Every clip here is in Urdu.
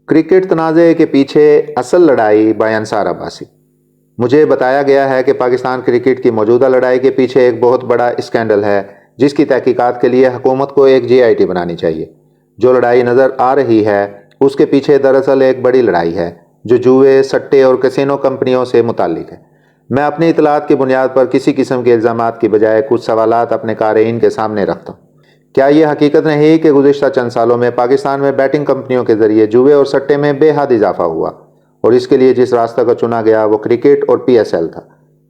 کرکٹ تنازع کے پیچھے اصل لڑائی بائی انصار عباسی۔ مجھے بتایا گیا ہے کہ پاکستان کرکٹ کی موجودہ لڑائی کے پیچھے ایک بہت بڑا اسکینڈل ہے جس کی تحقیقات کے لیے حکومت کو ایک JIT بنانی چاہیے۔ جو لڑائی نظر آ رہی ہے اس کے پیچھے دراصل ایک بڑی لڑائی ہے جو جوئے، سٹے اور کسینو کمپنیوں سے متعلق ہے۔ میں اپنی اطلاعات کی بنیاد پر کسی قسم کے الزامات کی بجائے کچھ سوالات اپنے قارئین کے سامنے رکھتا ہوں۔ کیا یہ حقیقت نہیں کہ گزشتہ چند سالوں میں پاکستان میں بیٹنگ کمپنیوں کے ذریعے جوئے اور سٹے میں بے حد اضافہ ہوا، اور اس کے لیے جس راستہ کا چنا گیا وہ کرکٹ اور PSL تھا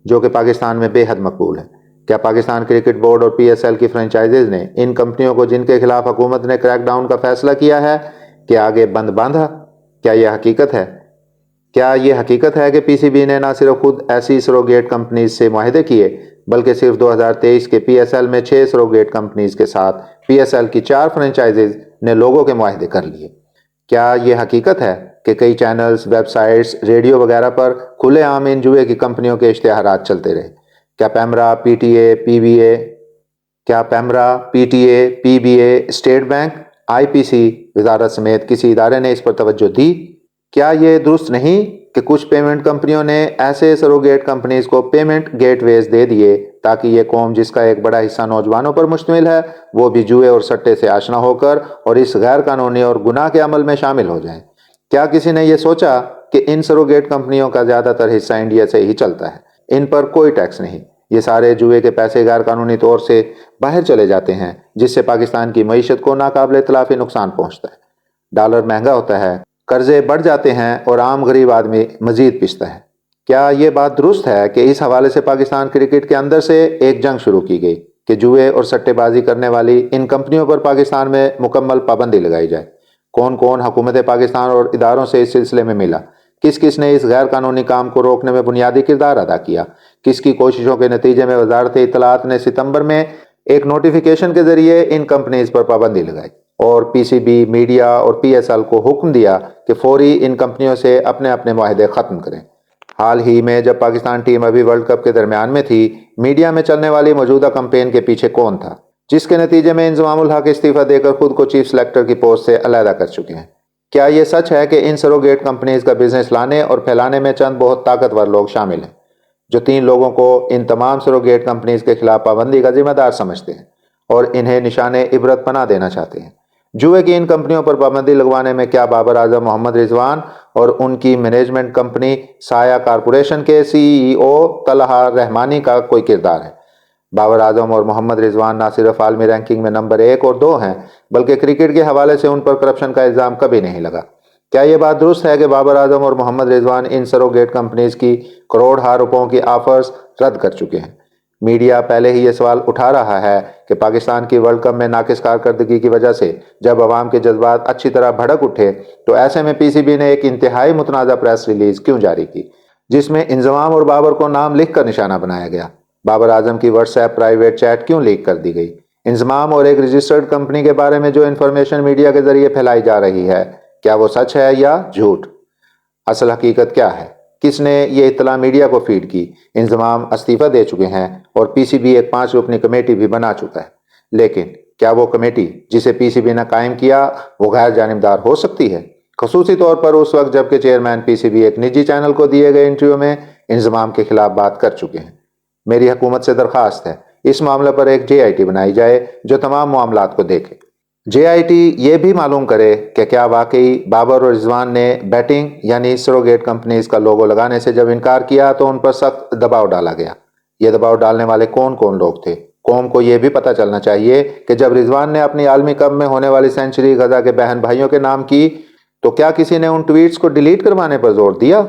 جو کہ پاکستان میں بے حد مقبول ہے؟ کیا پاکستان کرکٹ بورڈ اور PSL کی فرنچائزز نے ان کمپنیوں کو جن کے خلاف حکومت نے کریک ڈاؤن کا فیصلہ کیا ہے کہ آگے بند باندھا؟ کیا یہ حقیقت ہے؟ کیا یہ حقیقت ہے کہ PCB نے نہ صرف خود ایسی سروگیٹ کمپنیز سے معاہدے کیے بلکہ صرف 2023 کے PSL میں 6 سروگیٹ کمپنیز کے ساتھ PSL کی 4 فرنچائزز نے لوگوں کے معاہدے کر لیے؟ کیا یہ حقیقت ہے کہ کئی چینلز، ویب سائٹس، ریڈیو وغیرہ پر کھلے عام ان جوئے کی کمپنیوں کے اشتہارات چلتے رہے؟ کیا PTA، PBA، state bank, IPC، وزارت سمیت کسی ادارے نے اس پر توجہ دی؟ کیا یہ درست نہیں کہ کچھ پیمنٹ کمپنیوں نے ایسے سروگیٹ کمپنیز کو پیمنٹ گیٹ ویز دے دیے تاکہ یہ قوم جس کا ایک بڑا حصہ نوجوانوں پر مشتمل ہے وہ بھی جوئے اور سٹے سے آشنا ہو کر اور اس غیر قانونی اور گناہ کے عمل میں شامل ہو جائیں؟ کیا کسی نے یہ سوچا کہ ان سروگیٹ کمپنیوں کا زیادہ تر حصہ انڈیا سے ہی چلتا ہے، ان پر کوئی ٹیکس نہیں، یہ سارے جوئے کے پیسے غیر قانونی طور سے باہر چلے جاتے ہیں جس سے پاکستان کی معیشت کو ناقابل تلافی نقصان پہنچتا ہے، ڈالر مہنگا ہوتا ہے، قرضے بڑھ جاتے ہیں اور عام غریب آدمی مزید پستا ہے؟ کیا یہ بات درست ہے کہ اس حوالے سے پاکستان کرکٹ کے اندر سے ایک جنگ شروع کی گئی کہ جوئے اور سٹے بازی کرنے والی ان کمپنیوں پر پاکستان میں مکمل پابندی لگائی جائے؟ کون کون حکومت پاکستان اور اداروں سے اس سلسلے میں ملا؟ کس کس نے اس غیر قانونی کام کو روکنے میں بنیادی کردار ادا کیا؟ کس کی کوششوں کے نتیجے میں وزارت اطلاعات نے ستمبر میں ایک نوٹیفیکیشن کے ذریعے ان کمپنیز پر پابندی لگائی اور PCB، میڈیا اور PSL کو حکم دیا کہ فوری ان کمپنیوں سے اپنے اپنے معاہدے ختم کریں؟ حال ہی میں جب پاکستان ٹیم ابھی ورلڈ کپ کے درمیان میں تھی، میڈیا میں چلنے والی موجودہ کمپین کے پیچھے کون تھا جس کے نتیجے میں انضمام الحق استعفیٰ دے کر خود کو چیف سلیکٹر کی پوسٹ سے علیحدہ کر چکے ہیں؟ کیا یہ سچ ہے کہ ان سروگیٹ کمپنیز کا بزنس لانے اور پھیلانے میں چند بہت طاقتور لوگ شامل ہیں جو 3 لوگوں کو ان تمام سروگیٹ کمپنیز کے خلاف پابندی کا ذمہ دار سمجھتے ہیں اور انہیں نشان عبرت بنا دینا چاہتے ہیں؟ جوئے کی ان کمپنیوں پر پابندی لگوانے میں کیا بابر اعظم محمد رضوان اور ان کی مینجمنٹ کمپنی سایہ کارپوریشن کے CEO طلحہ رحمانی کا کوئی کردار ہے؟ بابر اعظم اور محمد رضوان نہ صرف عالمی رینکنگ میں نمبر 1 اور 2 ہیں بلکہ کرکٹ کے حوالے سے ان پر کرپشن کا الزام کبھی نہیں لگا۔ کیا یہ بات درست ہے کہ بابر اعظم اور محمد رضوان ان سروگیٹ کمپنیز کی کروڑ روپوں کی آفرز رد کر چکے ہیں؟ میڈیا پہلے ہی یہ سوال اٹھا رہا ہے کہ پاکستان کی ورلڈ کپ میں ناقص کارکردگی کی وجہ سے جب عوام کے جذبات اچھی طرح بھڑک اٹھے تو ایسے میں PCB نے ایک انتہائی متنازع پریس ریلیز کیوں جاری کی جس میں انضمام اور بابر کو نام لکھ کر نشانہ بنایا گیا؟ بابر اعظم کی واٹس ایپ پرائیویٹ چیٹ کیوں لیک کر دی گئی؟ انضمام اور ایک رجسٹرڈ کمپنی کے بارے میں جو انفارمیشن میڈیا کے ذریعے پھیلائی جا رہی ہے کیا وہ سچ ہے یا جھوٹ؟ اصل حقیقت کیا ہے؟ کس نے یہ اطلاع میڈیا کو فیڈ کی؟ انضمام استعفیٰ دے چکے ہیں اور PCB ایک 5 رکنی کمیٹی بھی بنا چکا ہے، لیکن کیا وہ کمیٹی جسے PCB نے قائم کیا وہ غیر جانبدار ہو سکتی ہے؟ خصوصی طور پر اس وقت جبکہ چیئرمین PCB ایک نجی چینل کو دیے گئے انٹرویو میں انضمام کے خلاف بات کر چکے ہیں۔ میری حکومت سے درخواست ہے اس معاملے پر ایک JIT بنائی جائے جو تمام معاملات کو دیکھے۔ JIT یہ بھی معلوم کرے کہ کیا واقعی بابر اور رضوان نے بیٹنگ یعنی سروگیٹ کمپنیز کا لوگو لگانے سے جب انکار کیا تو ان پر سخت دباؤ ڈالا گیا؟ یہ دباؤ ڈالنے والے کون کون لوگ تھے؟ قوم کو یہ بھی پتہ چلنا چاہیے کہ جب رضوان نے اپنی عالمی کپ میں ہونے والی سینچری غزہ کے بہن بھائیوں کے نام کی تو کیا کسی نے ان ٹویٹس کو ڈیلیٹ کروانے پر زور دیا؟